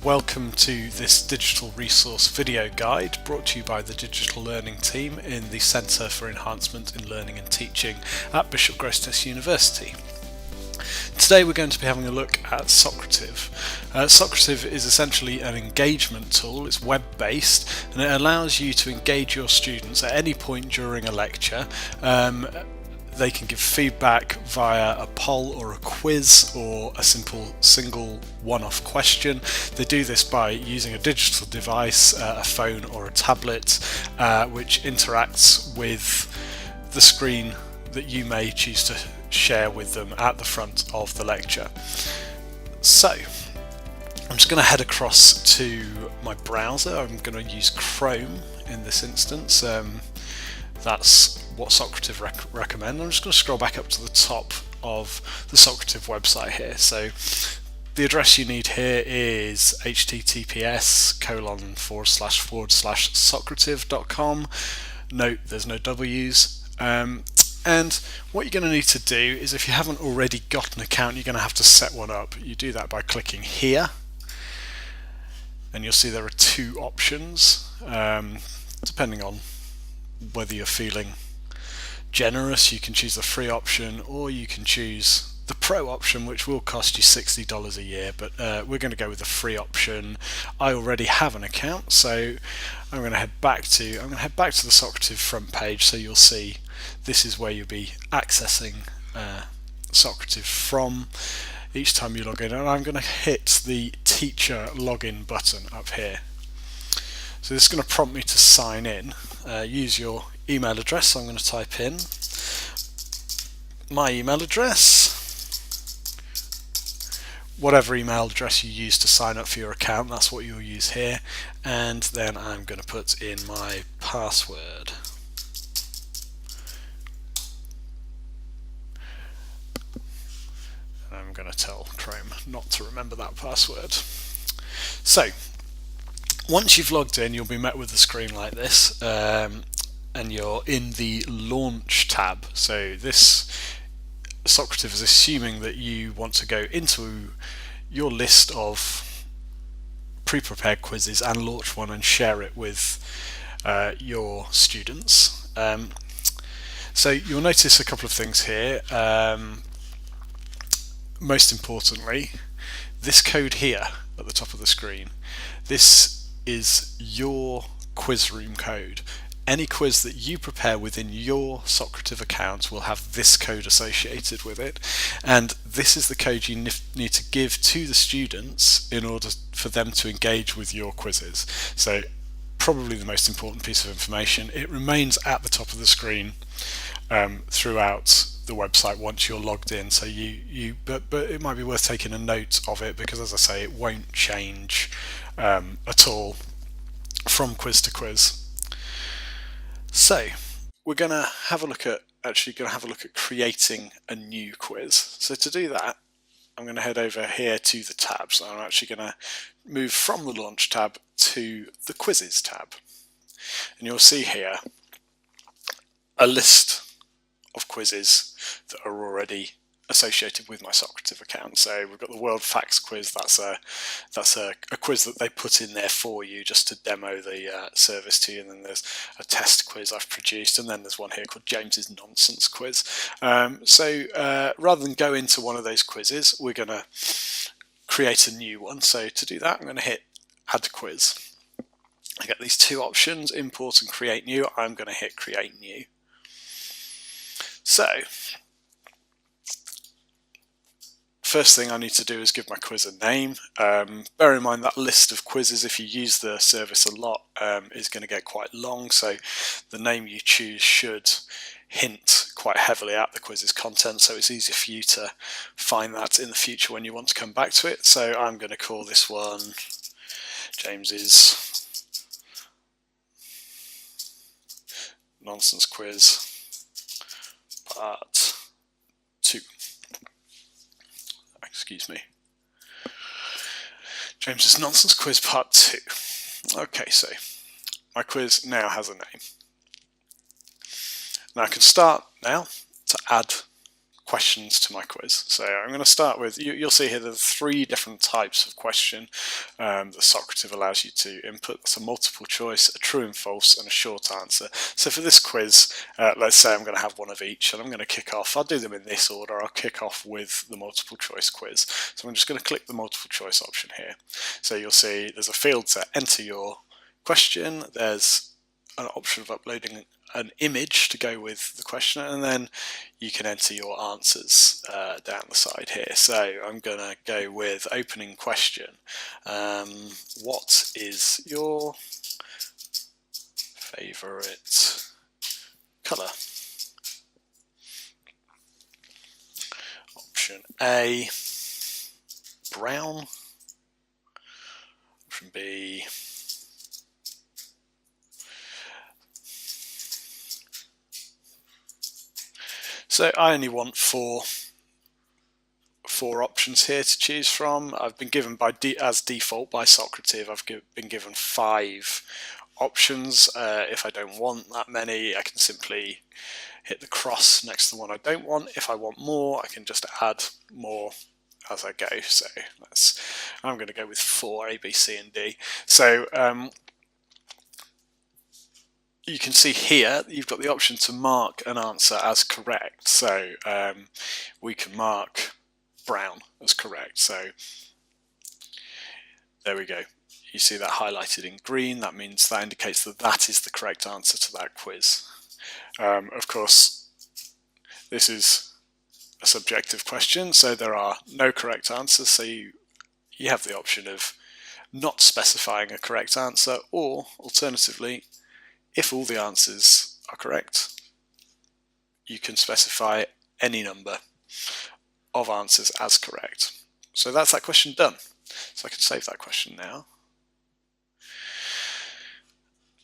Welcome to this digital resource video guide brought to you by the Digital Learning team in the Centre for Enhancement in Learning and Teaching at Bishop Grosseteste University. Today we're going to be having a look at Socrative. Socrative is essentially an engagement tool. It's web-based and it allows you to engage your students at any point during a lecture. They can give feedback via a poll or a quiz or a simple single one-off question. They do this by using a digital device, a phone or a tablet, which interacts with the screen that you may choose to share with them at the front of the lecture. So I'm just going to head across to my browser. I'm going to use Chrome in this instance. That's what Socrative recommend. I'm just going to scroll back up to the top of the Socrative website here. So the address you need here is https://socrative.com. Note there's no W's. And what you're going to need to do is, if you haven't already got an account, you're going to have to set one up. You do that by clicking here, and you'll see there are two options, depending on whether you're feeling generous. You can choose the free option, or you can choose the pro option, which will cost you $60 a year, but we're going to go with the free option. I already have an account, so I'm going to head back to the Socrative front page. So you'll see this is where you'll be accessing Socrative from each time you log in, and I'm going to hit the teacher login button up here. So this is going to prompt me to sign in. Use your email address. So I'm going to type in my email address, whatever email address you use to sign up for your account, that's what you'll use here, and then I'm going to put in my password. I'm going to tell Chrome not to remember that password. So once you've logged in, you'll be met with a screen like this, and you're in the Launch tab. So this Socrative is assuming that you want to go into your list of pre-prepared quizzes and launch one and share it with your students. So you'll notice a couple of things here. Most importantly, this code here at the top of the screen, this is your quiz room code. Any quiz that you prepare within your Socrative account will have this code associated with it, and this is the code you need to give to the students in order for them to engage with your quizzes. So probably the most important piece of information. It remains at the top of the screen throughout the website once you're logged in, so but it might be worth taking a note of it, because as I say, it won't change at all from quiz to quiz. So we're going to have a look at creating a new quiz. So to do that, I'm going to head over here to the tabs. So I'm actually going to move from the Launch tab to the Quizzes tab, and you'll see here a list of quizzes that are already associated with my Socrative account. So we've got the World Facts quiz. That's a quiz that they put in there for you just to demo the service to you. And then there's a test quiz I've produced, and then there's one here called James's Nonsense quiz. So rather than go into one of those quizzes, we're going to create a new one. So to do that, I'm going to hit Add Quiz. I get these two options, Import and Create New. I'm going to hit Create New. So first thing I need to do is give my quiz a name. Bear in mind that list of quizzes, if you use the service a lot, is going to get quite long, so the name you choose should hint quite heavily at the quiz's content, so it's easier for you to find that in the future when you want to come back to it. So I'm going to call this one James's Nonsense Quiz Part 2. Excuse me. James's Nonsense Quiz Part 2. Okay, so my quiz now has a name. Now I can start now to add questions to my quiz. So I'm going to start with, you'll see here there's 3 different types of question that Socrative allows you to input. It's a multiple choice, a true and false, and a short answer. So for this quiz, let's say I'm going to have one of each, and I'm going to kick off. I'll do them in this order. I'll kick off with the multiple choice quiz. So I'm just going to click the multiple choice option here. So you'll see there's a field to enter your question. There's an option of uploading an image to go with the question, and then you can enter your answers down the side here. So I'm going to go with opening question. What is your favourite colour? Option A, brown. Option B, so I only want four options here to choose from. I've been given as default by Socrative, I've been given 5 options. If I don't want that many, I can simply hit the cross next to the one I don't want. If I want more, I can just add more as I go. So I'm going to go with 4, A, B, C, and D. So you can see here you've got the option to mark an answer as correct. So we can mark brown as correct. So there we go. You see that highlighted in green. That means that indicates that that is the correct answer to that quiz. Of course, this is a subjective question, so there are no correct answers. So you have the option of not specifying a correct answer, or alternatively, if all the answers are correct, you can specify any number of answers as correct. So that's that question done. So I can save that question now.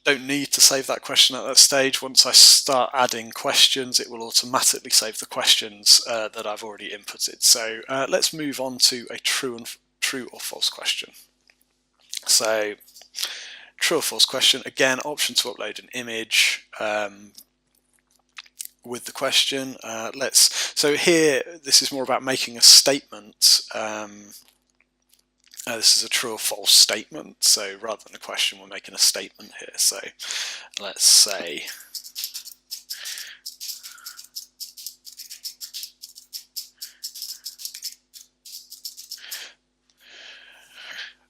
Don't need to save that question at that stage. Once I start adding questions, it will automatically save the questions that I've already inputted. So let's move on to a true or false question. So true or false question, again, option to upload an image with the question. So here, this is more about making a statement. This is a true or false statement. So rather than a question, we're making a statement here. So let's say,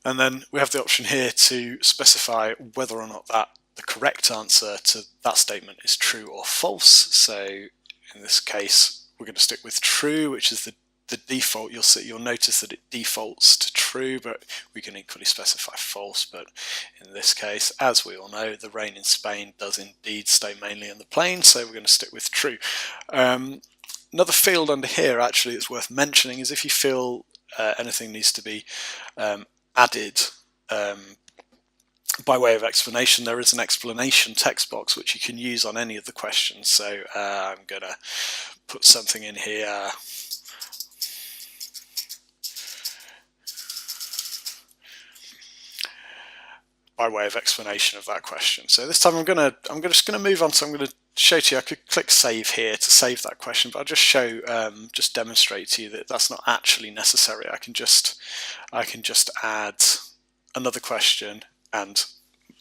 and then we have the option here to specify whether or not the correct answer to that statement is true or false. So in this case, we're going to stick with true, which is the default. You'll notice that it defaults to true, but we can equally specify false. But in this case, as we all know, the rain in Spain does indeed stay mainly in the plain, so we're going to stick with true. Another field under here actually that's worth mentioning is if you feel anything needs to be added by way of explanation, there is an explanation text box which you can use on any of the questions. So I'm going to put something in here. By way of explanation of that question. So this time I'm just going to move on. So I'm going to show to you. I could click save here to save that question, but I'll just show, just demonstrate to you that that's not actually necessary. I can just add another question, and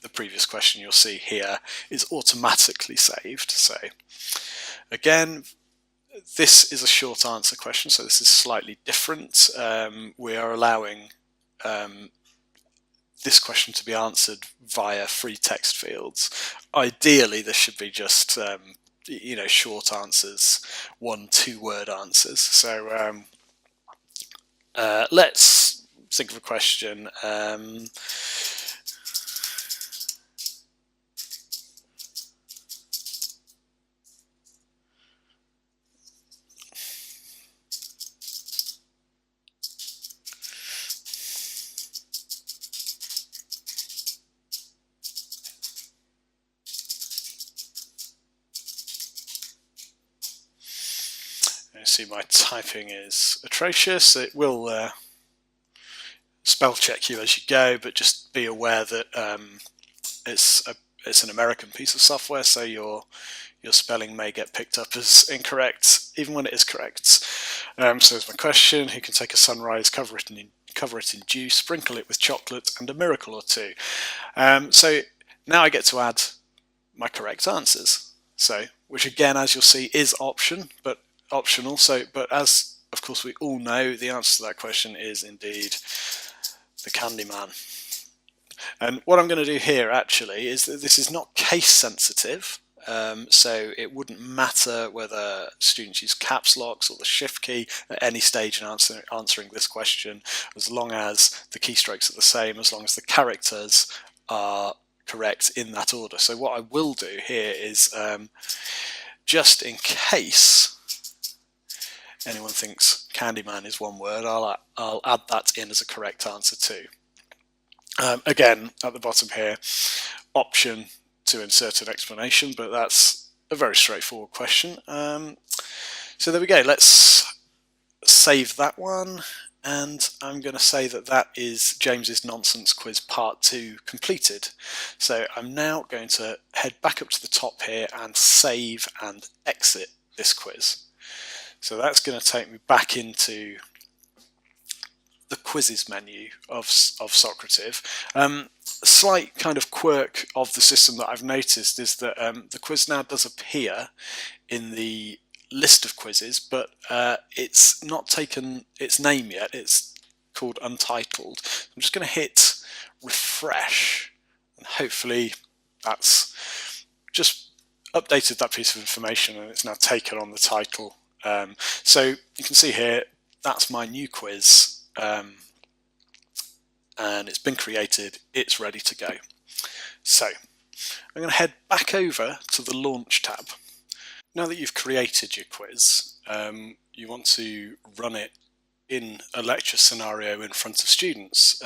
the previous question you'll see here is automatically saved. So again, this is a short answer question, so this is slightly different. We are allowing this question to be answered via free text fields. Ideally, this should be just short answers, 1-2 word answers. So let's think of a question. See, my typing is atrocious. It will spell check you as you go, but just be aware that it's an American piece of software, so your spelling may get picked up as incorrect even when it is correct. So there's my question: who can take a sunrise, cover it in juice, sprinkle it with chocolate, and a miracle or two? So now I get to add my correct answers. So, which again, as you'll see, is optional. So, but as of course we all know, the answer to that question is indeed the Candyman. And what I'm going to do here actually is that this is not case sensitive. So it wouldn't matter whether students use caps locks or the shift key at any stage in answering this question, as long as the keystrokes are the same, as long as the characters are correct in that order. So what I will do here is, just in case anyone thinks Candyman is one word, I'll add that in as a correct answer too. Again, at the bottom here, option to insert an explanation, but that's a very straightforward question. So there we go. Let's save that one, and I'm going to say that that is James's Nonsense Quiz Part 2 completed. So I'm now going to head back up to the top here and save and exit this quiz. So that's going to take me back into the quizzes menu of Socrative. A slight kind of quirk of the system that I've noticed is that the quiz now does appear in the list of quizzes, but it's not taken its name yet. It's called Untitled. I'm just going to hit refresh, and hopefully that's just updated that piece of information and it's now taken on the title. So you can see here, that's my new quiz. And it's been created, it's ready to go. So I'm going to head back over to the Launch tab. Now that you've created your quiz, you want to run it in a lecture scenario in front of students.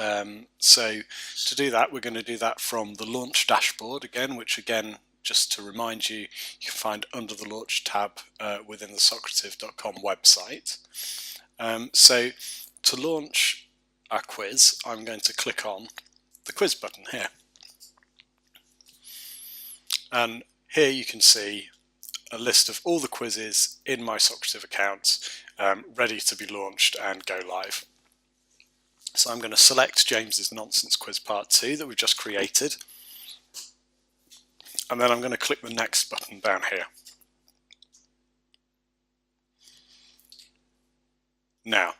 So to do that, we're going to do that from the Launch dashboard again, which again, just to remind you, you can find under the Launch tab within the Socrative.com website. So to launch our quiz, I'm going to click on the quiz button here. And here you can see a list of all the quizzes in my Socrative account ready to be launched and go live. So I'm going to select James's Nonsense Quiz Part 2 that we've just created. And then I'm going to click the next button down here. Now,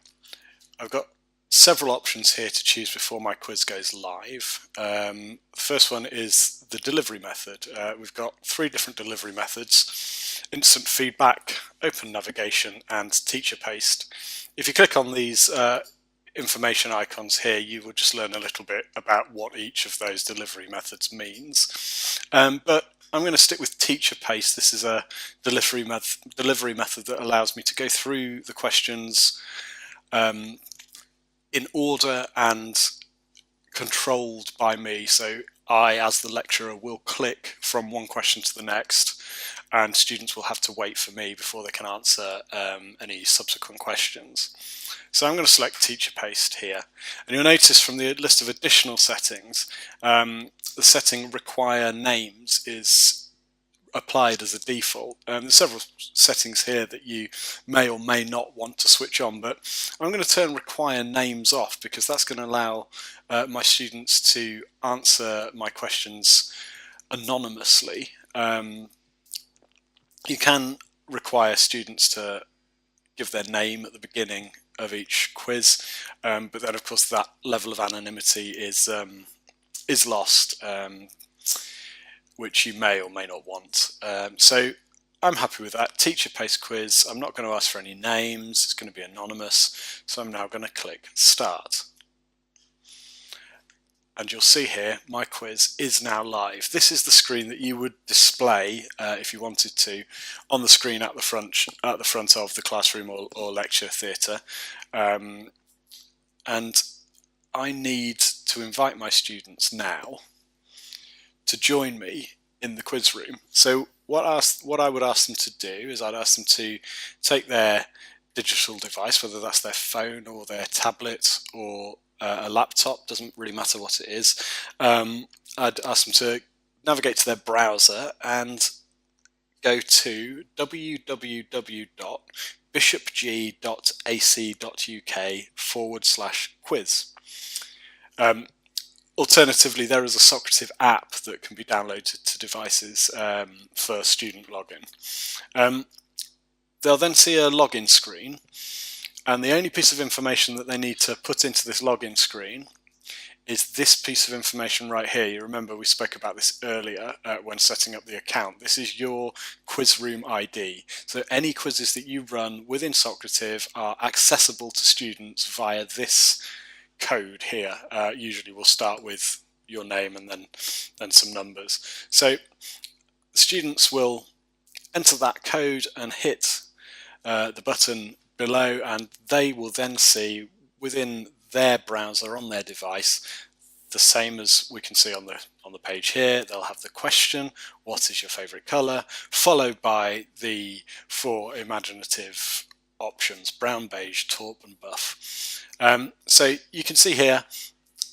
I've got several options here to choose before my quiz goes live. The first one is the delivery method. We've got 3 different delivery methods: instant feedback, open navigation, and teacher paste. If you click on these information icons here, you will just learn a little bit about what each of those delivery methods means. But I'm going to stick with teacher paste. This is a delivery method that allows me to go through the questions in order and controlled by me. So I, as the lecturer, will click from one question to the next, and students will have to wait for me before they can answer any subsequent questions. So I'm going to select teacher paste here, and you'll notice from the list of additional settings, the setting require names is applied as a default. There's several settings here that you may or may not want to switch on, but I'm going to turn require names off because that's going to allow my students to answer my questions anonymously. You can require students to give their name at the beginning of each quiz, but then of course that level of anonymity is lost, which you may or may not want. So I'm happy with that. Teacher paste quiz, I'm not going to ask for any names, it's going to be anonymous, so I'm now going to click start. And you'll see here my quiz is now live. This is the screen that you would display if you wanted to on the screen at the front of the classroom or lecture theatre. And I need to invite my students now to join me in the quiz room. So what I would ask them to do is I'd ask them to take their digital device, whether that's their phone or their tablet or a laptop, doesn't really matter what it is. I'd ask them to navigate to their browser and go to www.bishopg.ac.uk/quiz. Alternatively, there is a Socrative app that can be downloaded to devices for student login. They'll then see a login screen, and the only piece of information that they need to put into this login screen is this piece of information right here. You remember we spoke about this earlier when setting up the account. This is your quiz room ID. So any quizzes that you run within Socrative are accessible to students via this code here. Usually we'll start with your name and then some numbers. So students will enter that code and hit the button below, and they will then see within their browser on their device the same as we can see on the page here. They'll have the question, what is your favorite color, followed by the 4 imaginative options: brown, beige, taupe and buff. So you can see here,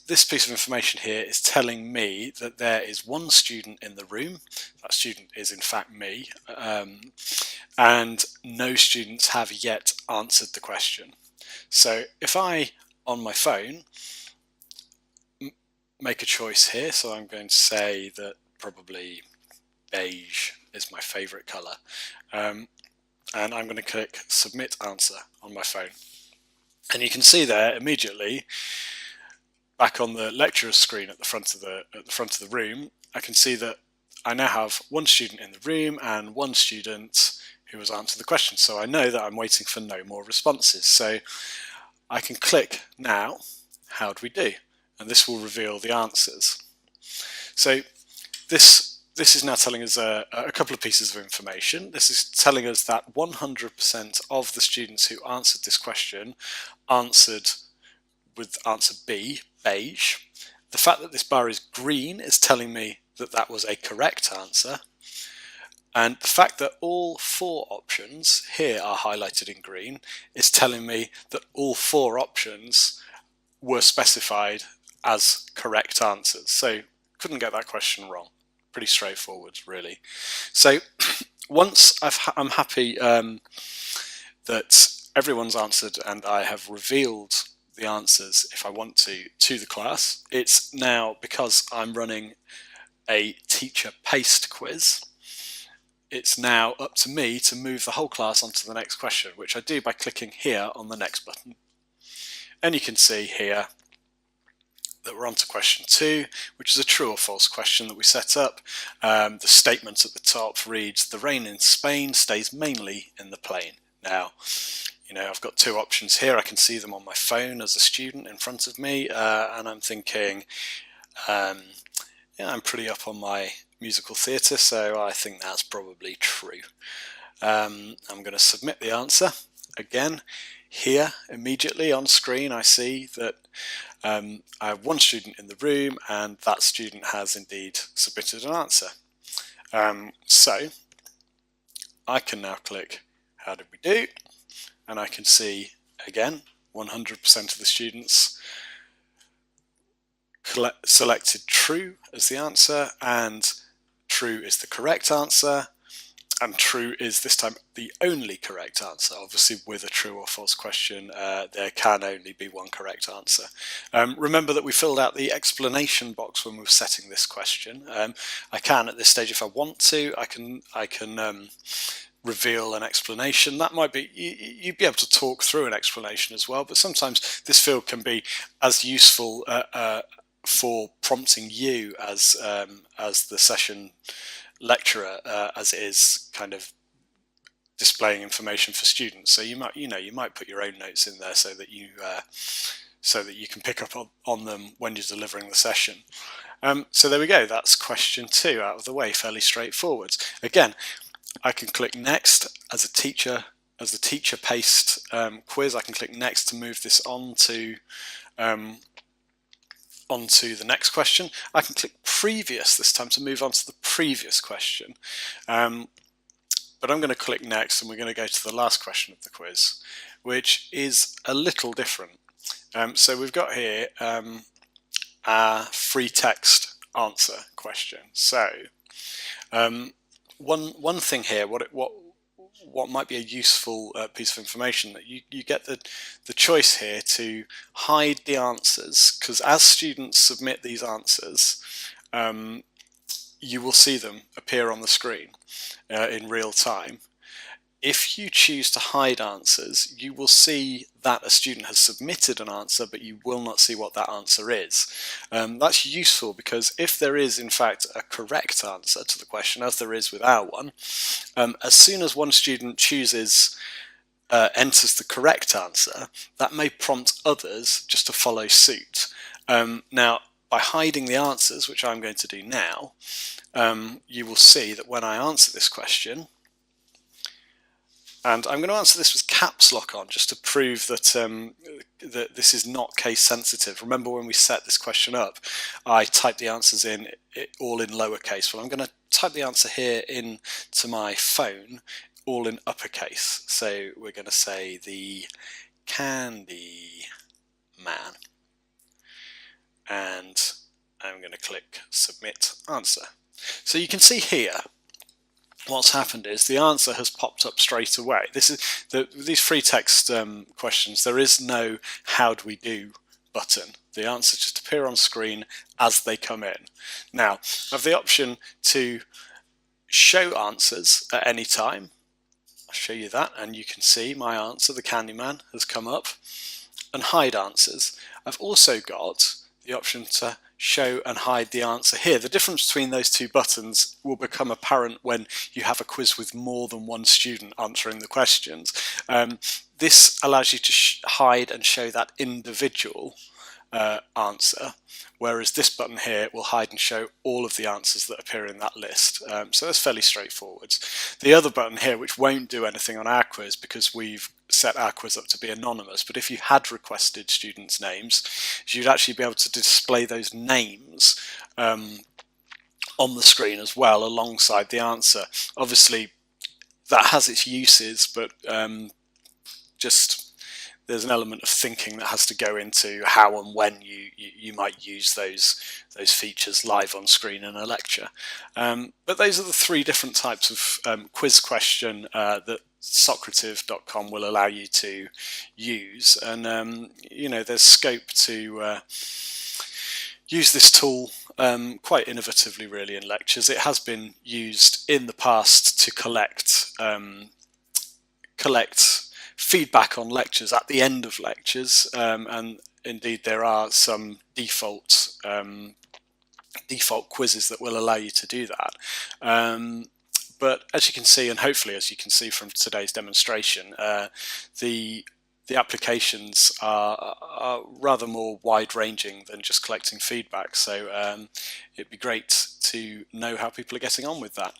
this piece of information here is telling me that there is one student in the room. That student is in fact me, and no students have yet answered the question. So if I, on my phone, make a choice here, so I'm going to say that probably beige is my favorite colour, and I'm going to click submit answer on my phone, and you can see there immediately back on the lecturer's screen at the front of the room, I can see that I now have one student in the room and one student who has answered the question. So I know that I'm waiting for no more responses. So I can click now, how do we do? And this will reveal the answers. So this is now telling us a couple of pieces of information. This is telling us that 100% of the students who answered this question answered with answer B, beige. The fact that this bar is green is telling me that that was a correct answer. And the fact that all 4 options here are highlighted in green is telling me that all 4 options were specified as correct answers. So couldn't get that question wrong. Pretty straightforward, really. So once I'm happy that everyone's answered and I have revealed the answers, if I want to the class, it's now, because I'm running a teacher paced quiz, it's now up to me to move the whole class onto the next question, which I do by clicking here on the next button. And you can see here that we're on to question 2, which is a true or false question that we set up. The statement at the top reads, the rain in Spain stays mainly in the plain. Now, you know, I've got 2 options here. I can see them on my phone as a student in front of me, and I'm thinking, yeah, I'm pretty up on my musical theatre, so I think that's probably true. I'm going to submit the answer. Again, here, immediately on screen, I see that I have one student in the room, and that student has indeed submitted an answer. So I can now click how did we do? And I can see, again, 100% of the students selected true as the answer, and true is the correct answer, and true is this time the only correct answer. Obviously, with a true or false question, there can only be one correct answer. Remember that we filled out the explanation box when we were setting this question. I can, at this stage, if I want to, I can reveal an explanation. That might be, you'd be able to talk through an explanation as well, but sometimes this field can be as useful for prompting you as the session lecturer as it is kind of displaying information for students. So you might put your own notes in there so that you can pick up on them when you're delivering the session. So there we go. That's question 2 out of the way, fairly straightforward. Again, I can click next as a teacher, as the teacher paced quiz. I can click next to move this on to onto the next question. I can click previous this time to move on to the previous question. But I'm going to click next, and we're going to go to the last question of the quiz, which is a little different. So we've got here a free text answer question. So One thing here, what might be a useful piece of information, that you get the choice here to hide the answers, because as students submit these answers, you will see them appear on the screen in real time. If you choose to hide answers, you will see that a student has submitted an answer, but you will not see what that answer is. That's useful because if there is in fact a correct answer to the question, as there is with our one, as soon as one student enters the correct answer, that may prompt others just to follow suit. Now, by hiding the answers, which I'm going to do now, you will see that when I answer this question, and I'm going to answer this with caps lock on just to prove that, that this is not case sensitive. Remember when we set this question up, I typed the answers in all in lowercase. Well, I'm going to type the answer here into my phone all in uppercase. So we're going to say the candy man. And I'm going to click submit answer. So you can see here, what's happened is the answer has popped up straight away. This is these free text questions. There is no "how do we do" button. The answers just appear on screen as they come in. Now, I have the option to show answers at any time. I'll show you that, and you can see my answer, the Candyman, has come up, and hide answers. I've also got the option to show and hide the answer here. The difference between those two buttons will become apparent when you have a quiz with more than one student answering the questions. This allows you to hide and show that individual answer, whereas this button here will hide and show all of the answers that appear in that list. So that's fairly straightforward. The other button here, which won't do anything on our quiz because we've set our quiz up to be anonymous, but if you had requested students' names, you'd actually be able to display those names on the screen as well alongside the answer. Obviously that has its uses, but just there's an element of thinking that has to go into how and when you might use those features live on screen in a lecture. But those are the three different types of quiz question that Socrative.com will allow you to use, and you know, there's scope to use this tool quite innovatively really in lectures. It has been used in the past to collect feedback on lectures at the end of lectures, and indeed there are some default quizzes that will allow you to do that. But as you can see, and hopefully as you can see from today's demonstration, the applications are rather more wide-ranging than just collecting feedback. So it'd be great to know how people are getting on with that.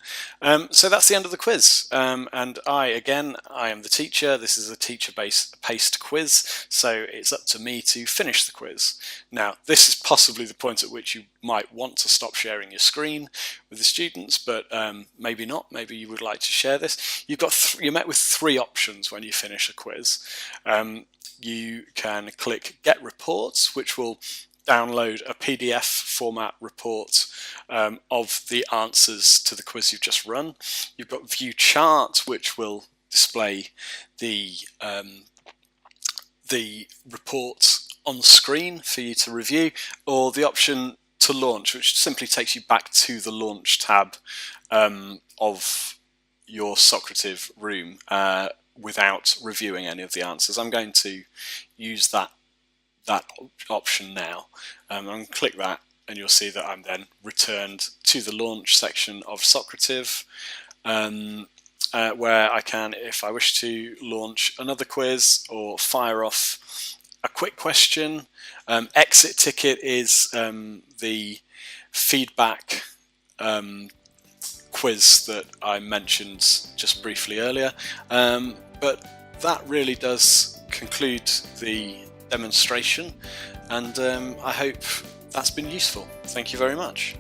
So that's the end of the quiz. And I am the teacher. This is a teacher-paced quiz, so it's up to me to finish the quiz. Now, this is possibly the point at which you might want to stop sharing your screen with the students, but maybe not. Maybe you would like to share this. You're met with three options when you finish a quiz. You can click Get Reports, which will download a PDF format report of the answers to the quiz you've just run. You've got View Chart, which will display the report on screen for you to review, or the option to launch, which simply takes you back to the Launch tab of your Socrative room without reviewing any of the answers. I'm going to use that option now. I'm going to click that, and you'll see that I'm then returned to the launch section of Socrative, where I can, if I wish to, launch another quiz or fire off a quick question. Exit ticket is the feedback quiz that I mentioned just briefly earlier, but that really does conclude the demonstration, and I hope that's been useful. Thank you very much.